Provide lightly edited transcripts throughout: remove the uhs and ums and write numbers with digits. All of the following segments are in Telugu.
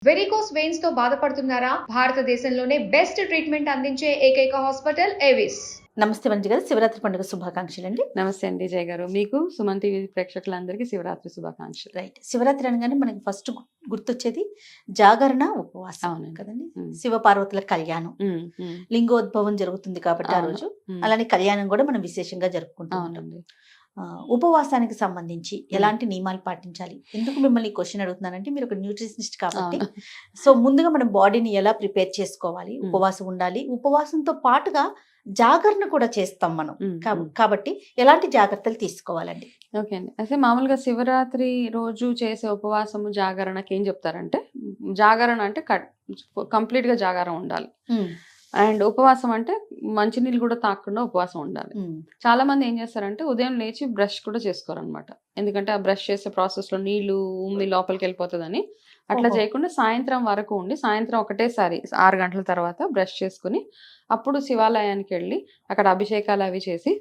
వెరికోస్ వెయిన్స్ తో బాధపడుతున్నారా? భారతదేశంలోనే బెస్ట్ ట్రీట్మెంట్ అందించే ఏకైక హాస్పిటల్ ఏవిస్. నమస్తే మంజు గారు, శివరాత్రి పండుగ శుభాకాంక్షలు అండి. నమస్తే అండి జయ గారు, మీకు సుమన్ టీవీ ప్రేక్షకులందరికీ శివరాత్రి శుభాకాంక్షలు. రైట్, శివరాత్రి అనగానే మనకి ఫస్ట్ గుర్తొచ్చేది జాగరణ, ఉపవాసం. అవునండి. కదండి. ఉమ్. శివ పార్వతుల కళ్యాణం, లింగోద్భవం జరుగుతుంది కాబట్టి ఆ రోజు అలానే కళ్యాణం కూడా మనం విశేషంగా జరుపుకుంటాం. అవునండి. ఉపవాసానికి సంబంధించి ఎలాంటి నియమాలు పాటించాలి? ఎందుకు మిమ్మల్ని క్వశ్చన్ అడుగుతున్నానంటే, మీరు ఒక న్యూట్రిషనిస్ట్ కాబట్టి. సో ముందుగా మనం బాడీని ఎలా ప్రిపేర్ చేసుకోవాలి, ఉపవాసం ఉండాలి, ఉపవాసంతో పాటుగా జాగరణ కూడా చేస్తాం మనం కాబట్టి ఎలాంటి జాగ్రత్తలు తీసుకోవాలండి? ఓకే అండి. అయితే మామూలుగా శివరాత్రి రోజు చేసే ఉపవాసము జాగరణకి ఏం చెప్తారంటే, జాగరణ అంటే కంప్లీట్ గా జాగారం ఉండాలి. అండ్ ఉపవాసం అంటే మంచినీళ్ళు కూడా తాకుండా ఉపవాసం ఉండాలి. చాలా మంది ఏం చేస్తారంటే ఉదయం లేచి బ్రష్ కూడా చేసుకోరు అనమాట. ఎందుకంటే ఆ బ్రష్ చేసే ప్రాసెస్ లో నీళ్లు ఉమ్మి లోపలికి వెళ్ళిపోతుందని అట్లా చేయకుండా సాయంత్రం వరకు ఉండి, సాయంత్రం ఒకటేసారి 6 గంటల తర్వాత బ్రష్ చేసుకుని అప్పుడు శివాలయానికి వెళ్ళి అక్కడ అభిషేకాలు అవి చేసి,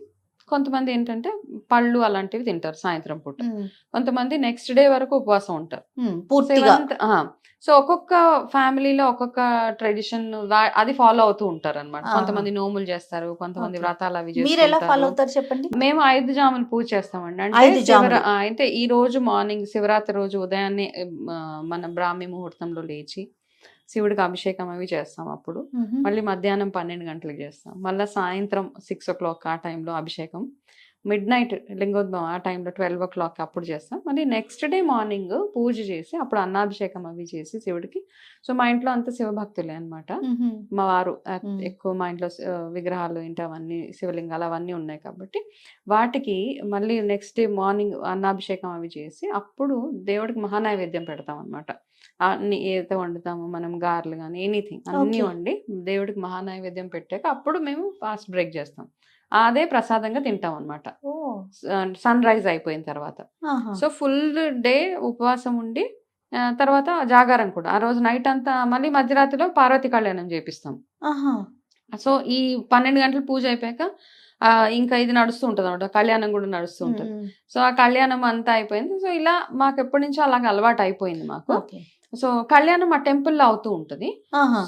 కొంతమంది ఏంటంటే పళ్ళు అలాంటివి తింటారు సాయంత్రం పూట. కొంతమంది నెక్స్ట్ డే వరకు ఉపవాసం ఉంటారు పూర్తిగా. సో ఒక్కొక్క ఫ్యామిలీలో ఒక్కొక్క ట్రెడిషన్ అది ఫాలో అవుతూ ఉంటారు అనమాట. కొంతమంది నోములు చేస్తారు, కొంతమంది వ్రతాలు అవి మీరు ఎలా ఫాలో చేస్తారు. అవుతారు చెప్పండి? మేము 5 జాములు పూజ చేస్తామండి. 5 అంటే జాములు. అంటే ఈ రోజు మార్నింగ్ శివరాత్రి రోజు ఉదయాన్నే మన బ్రాహ్మీ ముహూర్తంలో లేచి శివుడికి అభిషేకం అవి చేస్తాం. అప్పుడు మళ్ళీ మధ్యాహ్నం 12 గంటలకు చేస్తాం. మళ్ళీ సాయంత్రం 6 o'clock ఆ టైంలో అభిషేకం. మిడ్ నైట్ లింగోద్భవం ఆ టైంలో 12 o'clock అప్పుడు చేస్తాం. మళ్ళీ నెక్స్ట్ డే మార్నింగ్ పూజ చేసి అప్పుడు అన్నాభిషేకం అవి చేసి శివుడికి. సో మా ఇంట్లో అంతా శివభక్తులే అనమాట. మా వారు ఎక్కువ మా ఇంట్లో విగ్రహాలు ఏంటి అవన్నీ శివలింగాలు అవన్నీ ఉన్నాయి కాబట్టి వాటికి మళ్ళీ నెక్స్ట్ డే మార్నింగ్ అన్నాభిషేకం అవి చేసి అప్పుడు దేవుడికి మహానైవేద్యం పెడతాం అనమాట. అన్ని ఏదైతే వండుతామో మనం గారెలు కానీ ఎనీథింగ్ అన్నీ వండి దేవుడికి మహానైవేద్యం పెట్టాక అప్పుడు మేము ఫాస్ట్ బ్రేక్ చేస్తాం. అదే ప్రసాదంగా తింటాం అనమాట సన్ రైజ్ అయిపోయిన తర్వాత. సో ఫుల్ డే ఉపవాసం ఉండి తర్వాత జాగారం కూడా ఆ రోజు నైట్ అంతా మళ్ళీ మధ్యరాత్రిలో పార్వతి కళ్యాణం చేపిస్తాం. సో ఈ 12 గంటలు పూజ అయిపోయాక ఇంకా ఇది నడుస్తూ ఉంటుంది అనమాట, కళ్యాణం కూడా నడుస్తూ ఉంటుంది. సో ఆ కళ్యాణం అంతా అయిపోయింది. సో ఇలా మాకు ఎప్పటి నుంచో అలాగ అలవాటు అయిపోయింది మాకు. సో కళ్యాణం ఆ టెంపుల్లో అవుతూ ఉంటుంది.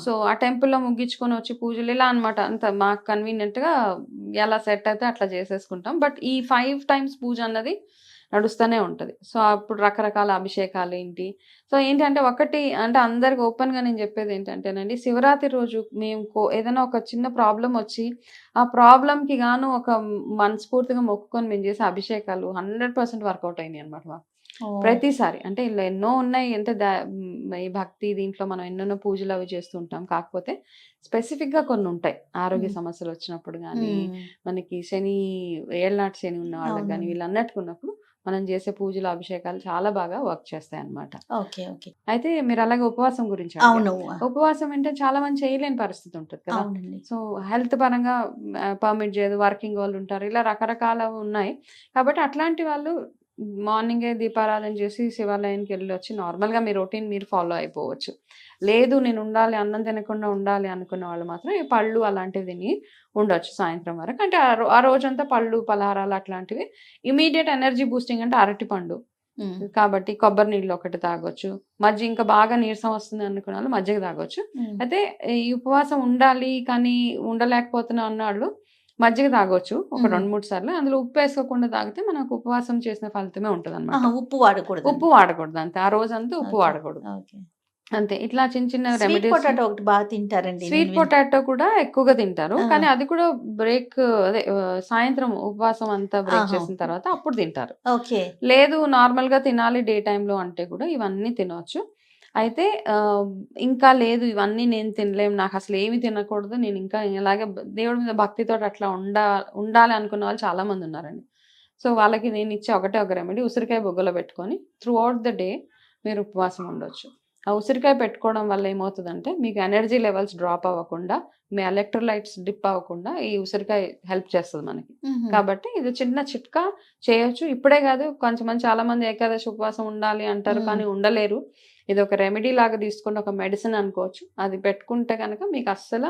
సో ఆ టెంపుల్లో ముగించుకొని వచ్చి పూజలు ఇలా అనమాట. అంత మాకు కన్వీనియంట్ గా ఎలా సెట్ అయితే అట్లా చేసేసుకుంటాం. బట్ ఈ 5 times పూజ అన్నది నడుస్తూనే ఉంటది. సో అప్పుడు రకరకాల అభిషేకాలు ఏంటి. సో ఏంటంటే ఒకటి అంటే అందరికి ఓపెన్ గా నేను చెప్పేది ఏంటంటేనండి, శివరాత్రి రోజు మేము ఏదైనా ఒక చిన్న ప్రాబ్లం వచ్చి ఆ ప్రాబ్లం కి గాను ఒక మనస్ఫూర్తిగా మొక్కుకొని మేము చేసే అభిషేకాలు 100% వర్కౌట్ అయినాయి అనమాట ప్రతిసారి. అంటే ఇలా ఎన్నో ఉన్నాయి. అంటే ఈ భక్తి దీంట్లో మనం ఎన్నెన్నో పూజలు అవి చేస్తూ ఉంటాం. కాకపోతే స్పెసిఫిక్ గా కొన్ని ఉంటాయి. ఆరోగ్య సమస్యలు వచ్చినప్పుడు కానీ, మనకి శని ఏళ్ళనాటి శని ఉన్న వాళ్ళకి కానీ, వీళ్ళు అన్నట్టుకున్నప్పుడు మనం చేసే పూజలు అభిషేకాలు చాలా బాగా వర్క్ చేస్తాయి అనమాట. అయితే మీరు అలాగే ఉపవాసం గురించి ఉపవాసం అంటే చాలా మంది చేయలేని పరిస్థితి ఉంటుంది కదా. సో హెల్త్ పరంగా పర్మిట్ చేయదు, వర్కింగ్ వాళ్ళు ఉంటారు, ఇలా రకరకాల ఉన్నాయి. కాబట్టి అట్లాంటి వాళ్ళు మార్నింగే దీపారాధన చేసి శివాలయానికి వెళ్ళి వచ్చి నార్మల్గా మీ రొటీన్ మీరు ఫాలో అయిపోవచ్చు. లేదు నేను ఉండాలి, అన్నం తినకుండా ఉండాలి అనుకున్న వాళ్ళు మాత్రం ఈ పళ్ళు అలాంటివి తిని ఉండొచ్చు సాయంత్రం వరకు. అంటే ఆ రోజంతా పళ్ళు పలహారాలు అట్లాంటివి. ఇమీడియట్ ఎనర్జీ బూస్టింగ్ అంటే అరటిపండు కాబట్టి కొబ్బరి నీళ్ళు ఒకటి తాగొచ్చు. మజ్జిగ ఇంకా బాగా నీరసం వస్తుంది అనుకున్న వాళ్ళు మజ్జిగ తాగొచ్చు. అయితే ఈ ఉపవాసం ఉండాలి కానీ ఉండలేకపోతున్నా అన్నాళ్ళు మజ్జిగ తాగొచ్చు ఒక 2-3 సార్లు. అందులో ఉప్పు వేసుకోకుండా తాగితే మనకు ఉపవాసం చేసిన ఫలితమే ఉంటుంది అనమాట. ఉప్పు వాడకూడదు అంతే. ఆ రోజంతా ఉప్పు వాడకూడదు అంతే. ఇట్లా చిన్న చిన్న రెమెడీస్. పొటాటో ఒకటి బాగా తింటారండి. స్వీట్ పొటాటో కూడా ఎక్కువగా తింటారు, కానీ అది కూడా బ్రేక్ అదే సాయంత్రం ఉపవాసం అంతా బ్రేక్ చేసిన తర్వాత అప్పుడు తింటారు. లేదు నార్మల్ గా తినాలి డే టైంలో అంటే కూడా ఇవన్నీ తినవచ్చు. అయితే ఇంకా లేదు ఇవన్నీ నేను తినలేము, నాకు అసలు ఏమి తినకూడదు, నేను ఇంకా ఇలాగే దేవుడి మీద భక్తితో అట్లా ఉండాలి అనుకున్న వాళ్ళు చాలా మంది ఉన్నారండి. సో వాళ్ళకి నేను ఇచ్చే ఒకటే ఒక రెమెడీ, ఉసిరికాయ బొగ్గలో పెట్టుకొని త్రూ అవుట్ ద డే మీరు ఉపవాసం ఉండొచ్చు. ఆ ఉసిరికాయ పెట్టుకోవడం వల్ల ఏమవుతుందంటే మీకు ఎనర్జీ లెవెల్స్ డ్రాప్ అవ్వకుండా, మీ ఎలక్ట్రోలైట్స్ డిప్ అవ్వకుండా ఈ ఉసిరికాయ హెల్ప్ చేస్తుంది మనకి. కాబట్టి ఇది చిన్న చిట్కా చేయొచ్చు. ఇప్పుడే కాదు, కొంచెం చాలా మంది ఏకాదశి ఉపవాసం ఉండాలి అంటారు కానీ ఉండలేరు. ఇది ఒక రెమెడీ లాగా తీసుకుని ఒక మెడిసిన్ అనుకోవచ్చు. అది పెట్టుకుంటే కనుక మీకు అస్సలు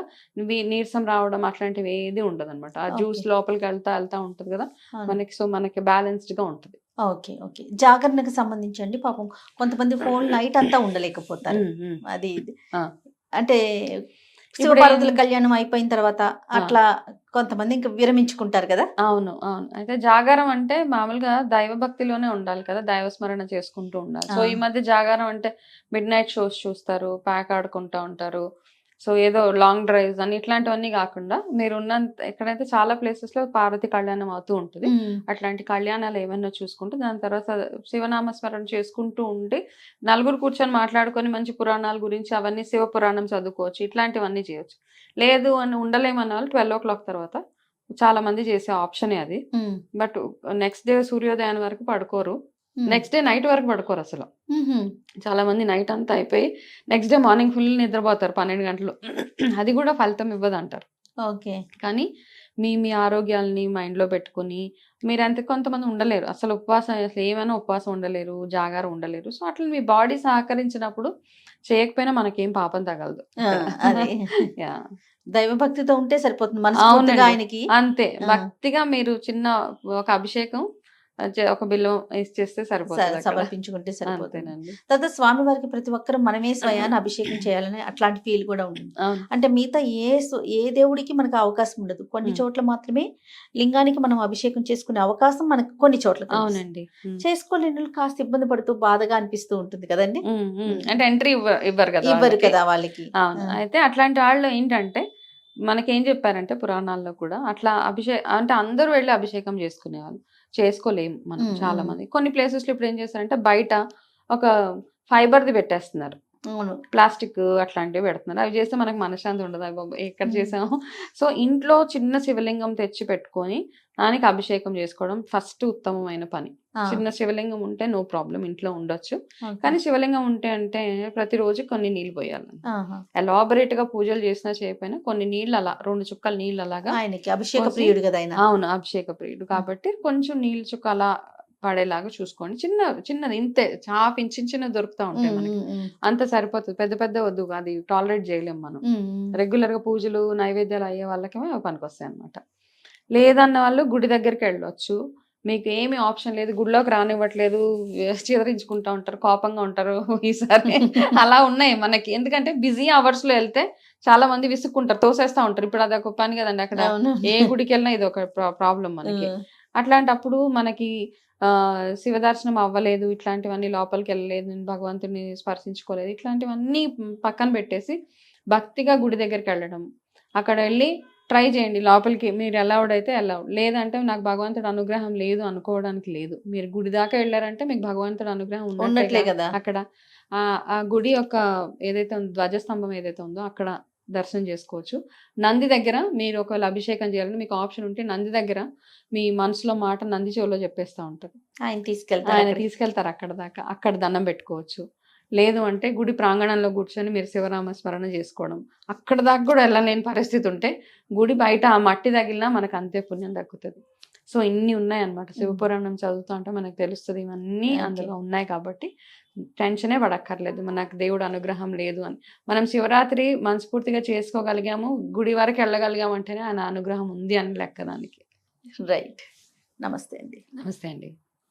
నీరసం రావడం అట్లాంటివి ఏది ఉండదు అనమాట. ఆ జ్యూస్ లోపలికి వెళ్తా ఉంటుంది కదా మనకి. సో మనకి బ్యాలెన్స్డ్ గా ఉంటుంది. ఓకే. ఓకే. జాగరణకు సంబంధించి అండి పాపం కొంతమంది ఫోన్ నైట్ అంతా ఉండలేకపోతారు. అది ఇది. ఆ. అంటే శివపార్వతుల కళ్యాణం అయిపోయిన తర్వాత అట్లా కొంతమంది ఇంకా విరమించుకుంటారు కదా. అవును, అవును. అయితే జాగారం అంటే మామూలుగా దైవ భక్తిలోనే ఉండాలి కదా, దైవ స్మరణ చేసుకుంటూ ఉండాలి. సో ఈ మధ్య జాగారం అంటే మిడ్ నైట్ షోస్ చూస్తారు, ప్యాక్ ఆడుకుంటా ఉంటారు. సో ఏదో లాంగ్ డ్రైవ్స్ అని ఇట్లాంటివన్నీ కాకుండా మీరు ఉన్నంత ఎక్కడైతే చాలా ప్లేసెస్ లో పార్వతి కళ్యాణం అవుతూ ఉంటుంది. అట్లాంటి కళ్యాణాలు ఏమన్నా చూసుకుంటూ దాని తర్వాత శివనామస్మరణ చేసుకుంటూ ఉండి నలుగురు కూర్చొని మాట్లాడుకొని మంచి పురాణాల గురించి అవన్నీ శివ పురాణం చదువుకోవచ్చు, ఇట్లాంటివన్నీ చేయొచ్చు. లేదు అని ఉండలేమన్న వాళ్ళు 12 o'clock తర్వాత చాలా మంది చేసే ఆప్షనే అది. బట్ నెక్స్ట్ డే సూర్యోదయం వరకు పడుకోరు, నెక్స్ట్ డే నైట్ వరకు పడుకోరు అసలు. చాలా మంది నైట్ అంతా అయిపోయి నెక్స్ట్ డే మార్నింగ్ ఫుల్ నిద్రపోతారు 12 గంటలు. అది కూడా ఫలితం ఇవ్వదు అంటారు. ఓకే. కానీ మీ మీ ఆరోగ్యాలని మైండ్లో పెట్టుకుని మీరు అంతే, కొంతమంది ఉండలేరు అసలు ఉపవాసం, అసలు ఏమైనా ఉపవాసం ఉండలేరు, జాగారం ఉండలేరు. సో అట్లా మీ బాడీ సహకరించినప్పుడు చేయకపోయినా మనకేం పాపం తగలదు. దైవ భక్తితో ఉంటే సరిపోతుంది మనస్ఫూర్తిగా ఆయనకి. అంతే, భక్తిగా మీరు చిన్న ఒక అభిషేకం ఒక బిల్లం ఇచ్చేస్తే సరిపోతుంది, సమర్పించుకుంటే సరిపోతుంది. తర్వాత స్వామి వారికి ప్రతి ఒక్కరు మనమే స్వయాన్ని అభిషేకం చేయాలని అట్లాంటి ఫీల్ కూడా ఉంటుంది. అంటే మిగతా ఏ దేవుడికి మనకు అవకాశం ఉండదు, కొన్ని చోట్ల మాత్రమే లింగానికి మనం అభిషేకం చేసుకునే అవకాశం మనకు కొన్ని చోట్ల. అవునండి, చేసుకోలేని కాస్త ఇబ్బంది పడుతూ బాధగా అనిపిస్తూ ఉంటుంది కదండి. అంటే ఎంట్రీ ఇవ్వరు కదా వాళ్ళకి. అయితే అట్లాంటి వాళ్ళు ఏంటంటే మనకేం చెప్పారంటే పురాణాల్లో కూడా అట్లా అంటే అందరూ వెళ్ళి అభిషేకం చేసుకునేవాళ్ళు, చేసుకోలేము మనం చాలా మంది. కొన్ని ప్లేసెస్ లో ఇప్పుడు ఏం చేస్తారంటే బయట ఒక ఫైబర్ది పెట్టేస్తున్నారు, ప్లాస్టిక్ అట్లాంటివి పెడుతున్నారు. అవి చేస్తే మనకు మనశ్శాంతి ఉండదు, అవి ఎక్కడ చేసాము. సో ఇంట్లో చిన్న శివలింగం తెచ్చి పెట్టుకొని దానికి అభిషేకం చేసుకోవడం ఫస్ట్ ఉత్తమమైన పని. చిన్న శివలింగం ఉంటే నో ప్రాబ్లం, ఇంట్లో ఉండొచ్చు. కానీ శివలింగం ఉంటే అంటే ప్రతిరోజు కొన్ని నీళ్ళు పోయాలి. ఎలాబరేట్ గా పూజలు చేసినా చేయకపోయినా కొన్ని నీళ్ళు అలా 2 చుక్కల నీళ్ళు అలాగా. అభిషేక ప్రియుడు కదా ఆయన. అవును, అభిషేక ప్రియుడు కాబట్టి కొంచెం నీళ్ళు చుక్క అలా పడేలాగా చూసుకోండి. చిన్నది ఇంతే, చాఫ్ చిన్న దొరుకుతా ఉంటాయి మనకి, అంత సరిపోతుంది. పెద్ద పెద్ద వద్దు, అది టాలరేట్ చేయలేము మనం. రెగ్యులర్ గా పూజలు నైవేద్యాలు అయ్యే వాళ్ళకేమో పనికొస్తాయి అనమాట. లేదన్న వాళ్ళు గుడి దగ్గరికి వెళ్ళొచ్చు. మీకు ఏమి ఆప్షన్ లేదు, గుడిలోకి రానివ్వట్లేదు, చిదరించుకుంటా ఉంటారు, కోపంగా ఉంటారు ఈసారి అలా ఉన్నాయి మనకి. ఎందుకంటే బిజీ అవర్స్ లో వెళ్తే చాలా మంది విసుక్కుంటారు, తోసేస్తా ఉంటారు. ఇప్పుడు అదొక పని కదండి, అక్కడ ఏ గుడికి వెళ్ళినా ఇది ఒక ప్రాబ్లం మనకి. అట్లాంటప్పుడు మనకి శివదర్శనం అవ్వలేదు, ఇట్లాంటివన్నీ లోపలికి వెళ్ళలేదు, నేను భగవంతుని స్పర్శించుకోలేదు, ఇట్లాంటివన్నీ పక్కన పెట్టేసి భక్తిగా గుడి దగ్గరికి వెళ్ళడం, అక్కడ వెళ్ళి ట్రై చేయండి. లోపలికి మీరు అలౌడ్ అయితే అలౌడ్, లేదంటే నాకు భగవంతుడు అనుగ్రహం లేదు అనుకోవడానికి లేదు. మీరు గుడి దాకా వెళ్ళారంటే మీకు భగవంతుడు అనుగ్రహం ఉన్నట్లే కదా. అక్కడ ఆ గుడి యొక్క ఏదైతే ధ్వజస్తంభం ఏదైతే ఉందో అక్కడ దర్శనం చేసుకోవచ్చు. నంది దగ్గర మీరు ఒకవేళ అభిషేకం చేయాలని మీకు ఆప్షన్ ఉంటే నంది దగ్గర మీ మనసులో మాట నంది చెవులో చెప్పేస్తూ ఉంటారు, ఆయన తీసుకెళ్తారు అక్కడ దాకా, అక్కడ దండం పెట్టుకోవచ్చు. లేదు అంటే గుడి ప్రాంగణంలో కూర్చొని మీరు శివనామ స్మరణ చేసుకోవడం. అక్కడ దాకా కూడా వెళ్ళలేని పరిస్థితి ఉంటే గుడి బయట ఆ మట్టి తగిలినా మనకు అంతే పుణ్యం దక్కుతుంది. సో ఇన్ని ఉన్నాయన్నమాట. శివపురాణం చదువుతూ అంటే మనకు తెలుస్తుంది, ఇవన్నీ అందులో ఉన్నాయి. కాబట్టి టెన్షనే పడక్కర్లేదు మనకు దేవుడు అనుగ్రహం లేదు అని. మనం శివరాత్రి మనస్ఫూర్తిగా చేసుకోగలిగాము, గుడి వరకు వెళ్ళగలిగాము అంటేనే ఆయన అనుగ్రహం ఉంది అని లెక్క దానికి. రైట్. నమస్తే అండి. నమస్తే అండి.